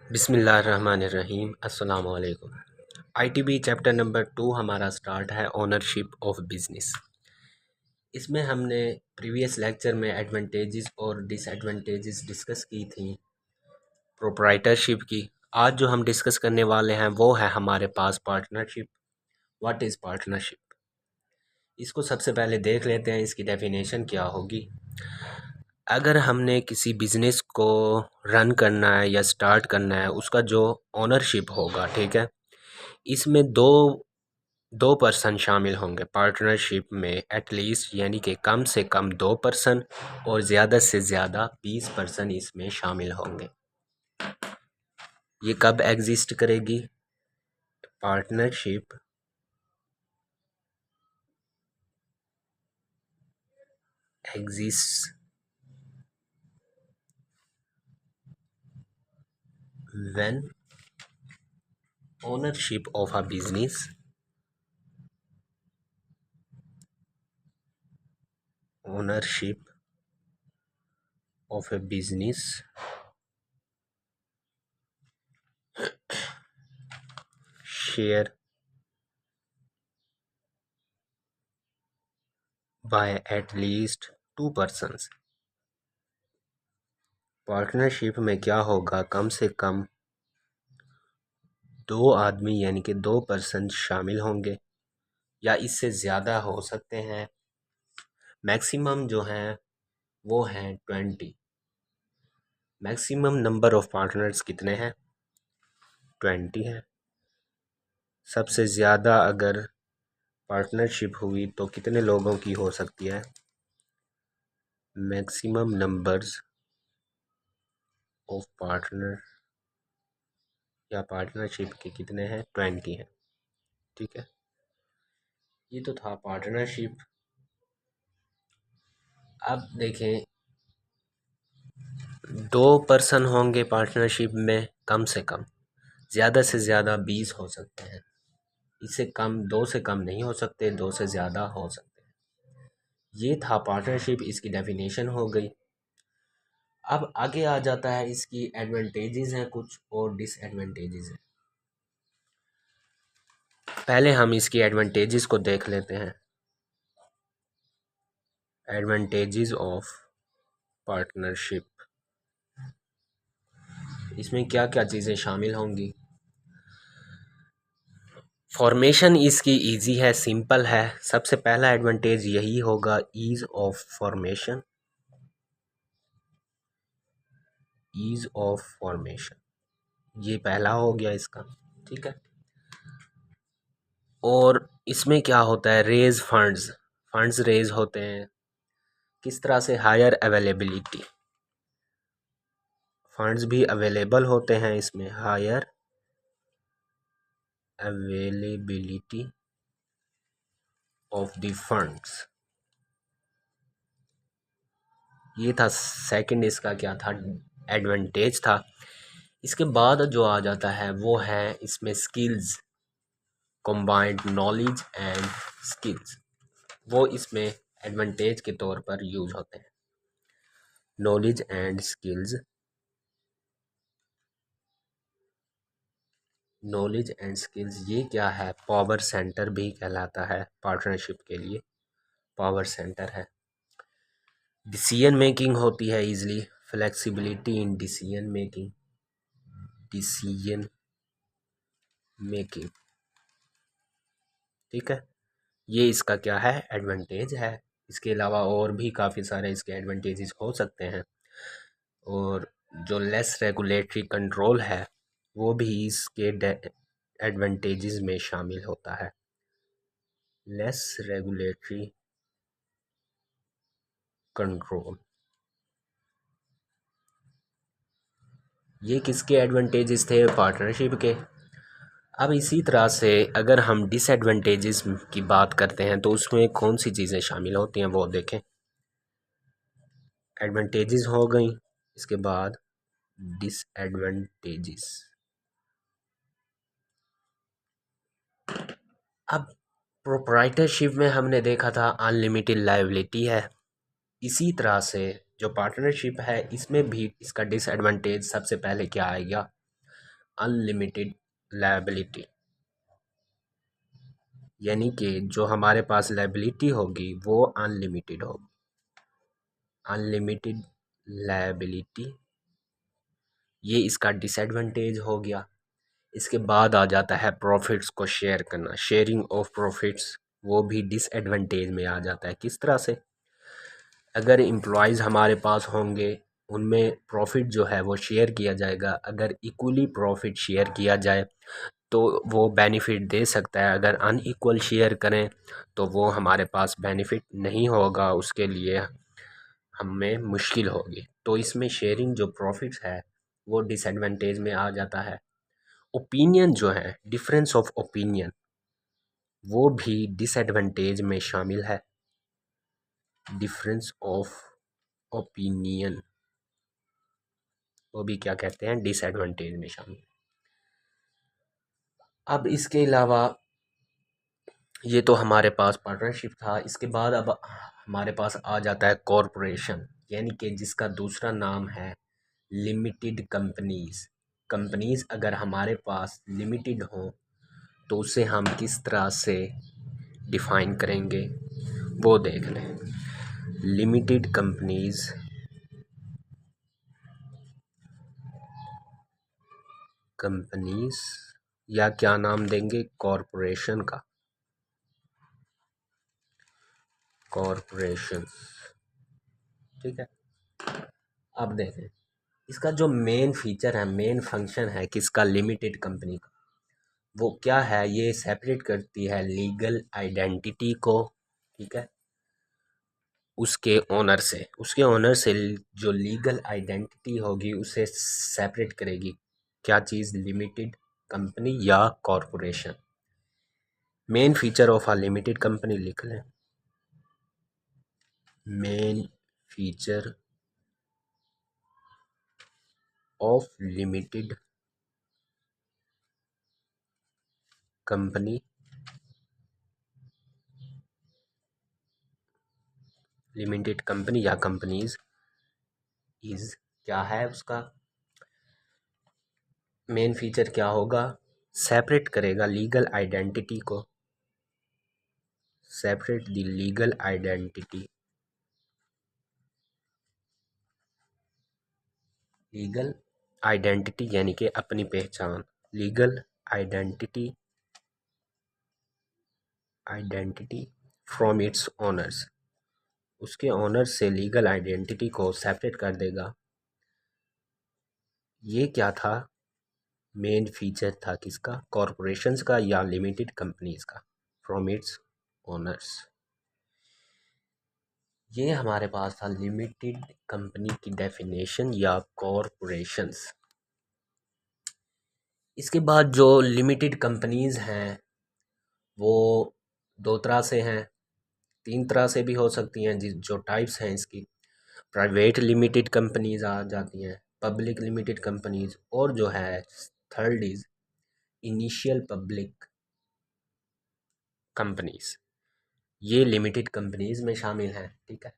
बिस्मिल्लाहिर्रहमानिर्रहीम अस्सलाम वालेकुम। आईटीबी चैप्टर नंबर 2 हमारा स्टार्ट है ओनरशिप ऑफ बिज़नेस। इसमें हमने प्रीवियस लेक्चर में एडवांटेजेस और डिसएडवांटेजेस डिस्कस की थी प्रोप्राइटरशिप की। आज जो हम डिस्कस करने वाले हैं वो है हमारे पास पार्टनरशिप। What is partnership? इसको सबसे पहले देख लेते हैं, इसकी डेफिनेशन क्या होगी। अगर हमने किसी बिज़नेस को रन करना है या स्टार्ट करना है, उसका जो ओनरशिप होगा, ठीक है, इसमें दो पर्सन शामिल होंगे पार्टनरशिप में एटलीस्ट, यानी कि कम से कम 2 पर्सन और ज़्यादा से ज़्यादा 20 पर्सन इसमें शामिल होंगे। ये कब एग्जिस्ट करेगी? Partnership exist when ownership of a business ownership of a business share by at least 2 persons। Partnership में क्या होगा, कम से कम 2 आदमी यानी कि 2 पर्सन शामिल होंगे या इससे ज़्यादा हो सकते हैं। मैक्सिमम जो हैं वो हैं 20। मैक्सिमम नंबर ऑफ पार्टनर्स कितने हैं? 20 हैं। सबसे ज़्यादा अगर पार्टनरशिप हुई तो कितने लोगों की हो सकती है? मैक्सिमम नंबर्स ऑफ पार्टनर या पार्टनरशिप के कितने हैं? 20 हैं। ठीक है, ये तो था पार्टनरशिप। अब देखें, 2 पर्सन होंगे पार्टनरशिप में कम से कम, ज़्यादा से ज़्यादा 20 हो सकते हैं। इससे कम, 2 से कम नहीं हो सकते, 2 से ज़्यादा हो सकते हैं। ये था पार्टनरशिप, इसकी डेफिनेशन हो गई। अब आगे आ जाता है, इसकी एडवांटेजेस हैं कुछ और डिसएडवांटेजेस हैं। पहले हम इसकी एडवांटेजेस को देख लेते हैं। एडवांटेजेस ऑफ पार्टनरशिप, इसमें क्या क्या चीज़ें शामिल होंगी। फॉर्मेशन इसकी इजी है, सिंपल है। सबसे पहला एडवांटेज यही होगा, ease of formation. Ease of formation, ये पहला हो गया इसका। ठीक है, और इसमें क्या होता है, रेज फंड्स, फंड्स रेज होते हैं। किस तरह से? हायर अवेलेबिलिटी, फंड्स भी अवेलेबल होते हैं इसमें। Higher availability of the funds, ये था सेकंड। इसका क्या था? एडवांटेज था। इसके बाद जो आ जाता है वो है इसमें skills, combined knowledge and skills, वो इसमें एडवांटेज के तौर पर यूज होते हैं। Knowledge and skills, knowledge and skills, ये क्या है? पावर सेंटर भी कहलाता है पार्टनरशिप के लिए। पावर सेंटर है। डिसीजन मेकिंग होती है easily, flexibility in decision making, decision making. ठीक है, ये इसका क्या है? एडवांटेज है। इसके अलावा और भी काफ़ी सारे इसके एडवांटेजेस हो सकते हैं, और जो लेस रेगुलेटरी कंट्रोल है वो भी इसके एडवांटेजेस में शामिल होता है। लेस रेगुलेटरी कंट्रोल, ये किसके एडवांटेजेस थे? पार्टनरशिप के। अब इसी तरह से अगर हम डिसएडवांटेजेस की बात करते हैं तो उसमें कौन सी चीज़ें शामिल होती हैं वो देखें। एडवांटेजेस हो गई, इसके बाद डिसएडवांटेजेस। अब प्रोप्राइटरशिप में हमने देखा था अनलिमिटेड लायबिलिटी है। इसी तरह से जो पार्टनरशिप है इसमें भी इसका डिसएडवांटेज सबसे पहले क्या आएगा? अनलिमिटेड लायबिलिटी, यानी कि जो हमारे पास लायबिलिटी होगी वो अनलिमिटेड होगी। अनलिमिटेड लायबिलिटी ये इसका डिसएडवांटेज हो गया। इसके बाद आ जाता है प्रॉफिट्स को शेयर करना, शेयरिंग ऑफ प्रॉफिट्स, वो भी डिसएडवांटेज में आ जाता है। किस तरह से? अगर एम्प्लॉयज़ हमारे पास होंगे उनमें प्रॉफिट जो है वो शेयर किया जाएगा। अगर इक्वली प्रॉफिट शेयर किया जाए तो वो बेनिफिट दे सकता है। अगर अनइक्वल शेयर करें तो वो हमारे पास बेनिफिट नहीं होगा, उसके लिए हमें मुश्किल होगी। तो इसमें शेयरिंग जो प्रॉफिट्स है वो डिसएडवांटेज में आ जाता है। ओपिनियन जो है, डिफरेंस ऑफ ओपिनियन, वो भी डिसएडवांटेज में शामिल है। डिफरेंस ऑफ ओपिनियन वो भी क्या कहते हैं, डिसएडवांटेज में शामिल। अब इसके अलावा ये तो हमारे पास पार्टनरशिप था। इसके बाद अब हमारे पास आ जाता है कॉरपोरेशन, यानी कि जिसका दूसरा नाम है लिमिटेड कंपनीज। कंपनीज अगर हमारे पास लिमिटेड हो तो उसे हम किस तरह से डिफाइन करेंगे वो देख लें। लिमिटेड कंपनीज, कंपनीज या क्या नाम देंगे, कॉरपोरेशन का, कॉरपोरेशन। ठीक है। अब देखें इसका जो मेन फीचर है, मेन फंक्शन है किसका, लिमिटेड कंपनी का, वो क्या है? ये सेपरेट करती है लीगल आइडेंटिटी को, ठीक है, उसके ओनर से। उसके ओनर से जो लीगल आइडेंटिटी होगी उसे सेपरेट करेगी। क्या चीज़? लिमिटेड कंपनी या corporation. Main feature of a limited company लिख लें। Main feature of limited company, limited company या कंपनीज इज, क्या है उसका मेन फीचर, क्या होगा? सेपरेट करेगा लीगल आइडेंटिटी को, separate the legal identity, legal identity यानी कि अपनी पहचान, legal identity, identity from its owners, उसके ओनर से लीगल आइडेंटिटी को सेपरेट कर देगा। ये क्या था? मेन फीचर था किसका? कॉरपोरेशंस का या लिमिटेड कंपनीज का, फ्रॉम इट्स ओनर्स। ये हमारे पास था लिमिटेड कंपनी की डेफिनेशन या कॉरपोरेशंस। इसके बाद जो लिमिटेड कंपनीज हैं वो दो तरह से हैं, तीन तरह से भी हो सकती हैं। जिस जो टाइप्स हैं इसकी, प्राइवेट लिमिटेड कंपनीज आ जाती हैं, पब्लिक लिमिटेड कंपनीज, और जो है third is initial public companies. ये लिमिटेड कंपनीज में शामिल हैं। ठीक है।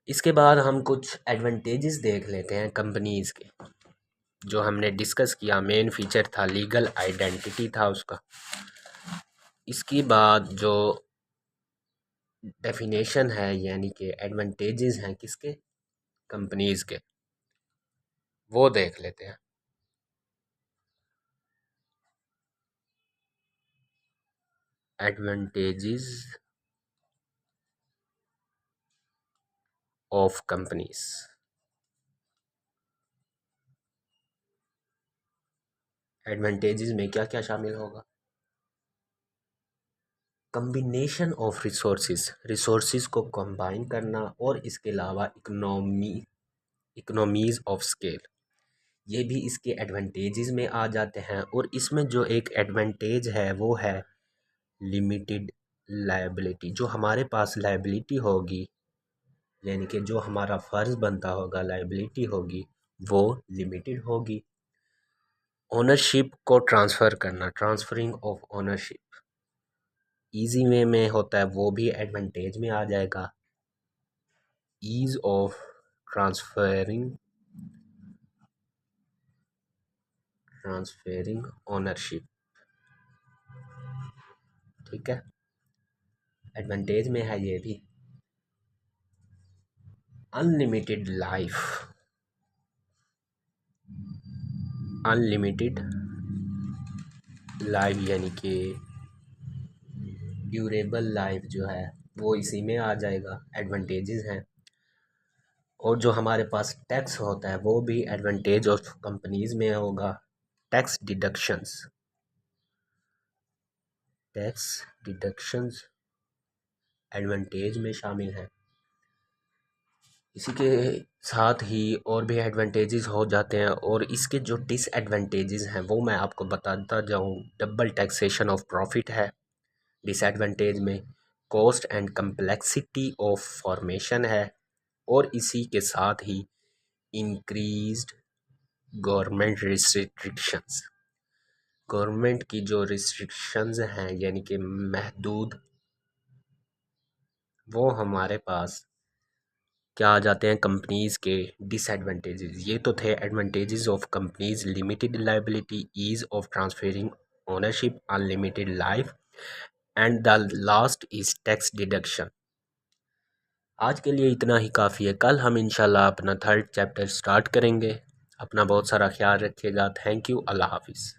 इसके बाद हम कुछ एडवांटेजेस देख लेते हैं कंपनीज के। जो हमने डिस्कस किया, मेन फीचर था लीगल आइडेंटिटी था उसका। इसके बाद जो डेफिनेशन है यानी कि एडवांटेजेस हैं किसके, कंपनीज के, वो देख लेते हैं। Advantages of companies. एडवांटेजेस में क्या क्या शामिल होगा? कम्बिनेशन ऑफ रिसोर्सेज, रिसोर्सेज को कंबाइन करना, और इसके अलावा इकोनॉमीज ऑफ स्केल, ये भी इसके एडवांटेजेस में आ जाते हैं। और इसमें जो एक एडवांटेज है वो है लिमिटेड लायबिलिटी। जो हमारे पास लायबिलिटी होगी, यानी कि जो हमारा फ़र्ज़ बनता होगा, लायबिलिटी होगी, वो लिमिटेड होगी। ओनरशिप को ट्रांसफ़र करना, transferring of ownership easy way में होता है, वो भी एडवांटेज में आ जाएगा। Ease of transferring transferring ownership. ठीक है, एडवांटेज में है ये भी अनलिमिटेड लाइफ, अनलिमिटेड लाइफ यानी कि ड्यूरेबल लाइफ जो है वो इसी में आ जाएगा, एडवांटेजेस हैं। और जो हमारे पास टैक्स होता है वो भी एडवांटेज ऑफ कंपनीज में होगा। Tax deductions, tax deductions advantage में शामिल हैं। इसी के साथ ही और भी एडवांटेजेस हो जाते हैं, और इसके जो डिसएडवांटेजेस हैं वो मैं आपको बताता जाऊँ। डबल टैक्सेशन ऑफ प्रॉफिट है डिसएडवांटेज में, cost and complexity of formation है, और इसी के साथ ही इंक्रीज्ड गवर्नमेंट रिस्ट्रिक्शंस, गवर्नमेंट की जो रिस्ट्रिक्शंस हैं यानी कि महदूद, वो हमारे पास क्या आ जाते हैं कंपनीज़ के डिसएडवांटेजेस। ये तो थे advantages of companies, limited liability, ease of transferring ownership, unlimited life, and the last is tax deduction. आज के लिए इतना ही काफ़ी है। कल हम इंशाल्लाह अपना थर्ड चैप्टर स्टार्ट करेंगे। अपना बहुत सारा ख्याल रखिएगा। Thank you. अल्लाह हाफिज़।